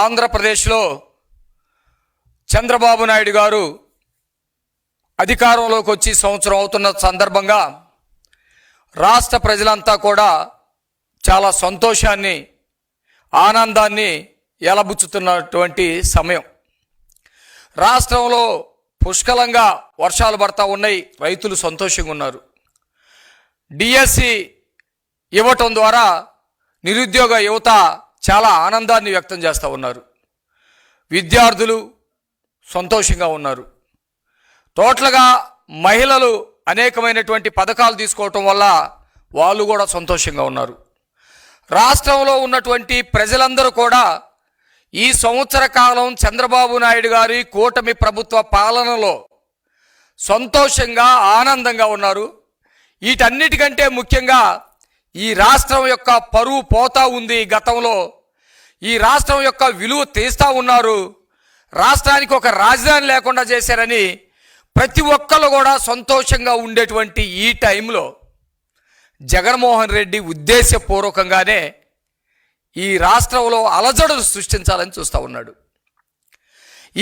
ఆంధ్రప్రదేశ్లో చంద్రబాబు నాయుడు గారు అధికారంలోకి వచ్చి సంవత్సరం అవుతున్న సందర్భంగా రాష్ట్ర ప్రజలంతా కూడా చాలా సంతోషాన్ని ఆనందాన్ని ఎలబుచ్చుతున్నటువంటి సమయం. రాష్ట్రంలో పుష్కలంగా వర్షాలు పడతా ఉన్నాయి, రైతులు సంతోషంగా ఉన్నారు. డిఎస్సి ఇవ్వటం ద్వారా నిరుద్యోగ యువత చాలా ఆనందాన్ని వ్యక్తం చేస్తూ ఉన్నారు. విద్యార్థులు సంతోషంగా ఉన్నారు. టోటల్గా మహిళలు అనేకమైనటువంటి పథకాలు తీసుకోవటం వల్ల వాళ్ళు కూడా సంతోషంగా ఉన్నారు. రాష్ట్రంలో ఉన్నటువంటి ప్రజలందరూ కూడా ఈ సంవత్సర కాలం చంద్రబాబు నాయుడు గారి కూటమి ప్రభుత్వ పాలనలో సంతోషంగా ఆనందంగా ఉన్నారు. వీటన్నిటికంటే ముఖ్యంగా ఈ రాష్ట్రం యొక్క పరువు పోతా ఉంది. గతంలో ఈ రాష్ట్రం యొక్క విలువ తీస్తూ ఉన్నారు. రాష్ట్రానికి ఒక రాజధాని లేకుండా చేశారని ప్రతి ఒక్కరు కూడా సంతోషంగా ఉండేటువంటి ఈ టైంలో జగన్మోహన్ రెడ్డి ఉద్దేశపూర్వకంగానే ఈ రాష్ట్రంలో అలజడులు సృష్టించాలని చూస్తూ ఉన్నాడు.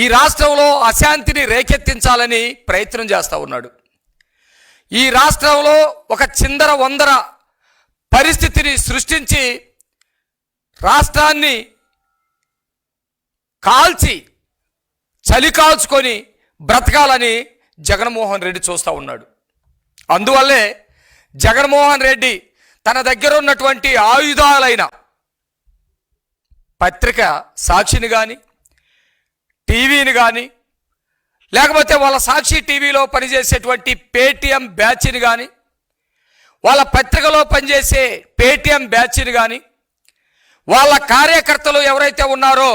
ఈ రాష్ట్రంలో అశాంతిని రేకెత్తించాలని ప్రయత్నం చేస్తూ ఉన్నాడు. ఈ రాష్ట్రంలో ఒక చిందర వందర పరిస్థితిని సృష్టించి రాష్ట్రాన్ని కాల్చి చలి కాల్చుకొని బ్రతకాలని జగన్మోహన్ రెడ్డి చూస్తూ ఉన్నాడు. అందువల్లే జగన్మోహన్ రెడ్డి తన దగ్గర ఉన్నటువంటి ఆయుధాలైన పత్రిక సాక్షిని కానీ, టీవీని కానీ, లేకపోతే వాళ్ళ సాక్షి టీవీలో పనిచేసేటువంటి పేటీఎం బ్యాచ్ని కానీ, వాళ్ళ పత్రికలో పనిచేసే పేటీఎం బ్యాచ్ని కానీ, వాళ్ళ కార్యకర్తలు ఎవరైతే ఉన్నారో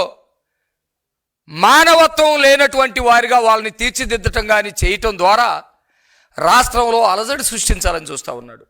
మానవత్వం లేనటువంటి వారిగా వాళ్ళని తీర్చిదిద్దటం కానీ చేయటం ద్వారా రాష్ట్రంలో అలజడి సృష్టించాలని చూస్తూ ఉన్నాడు.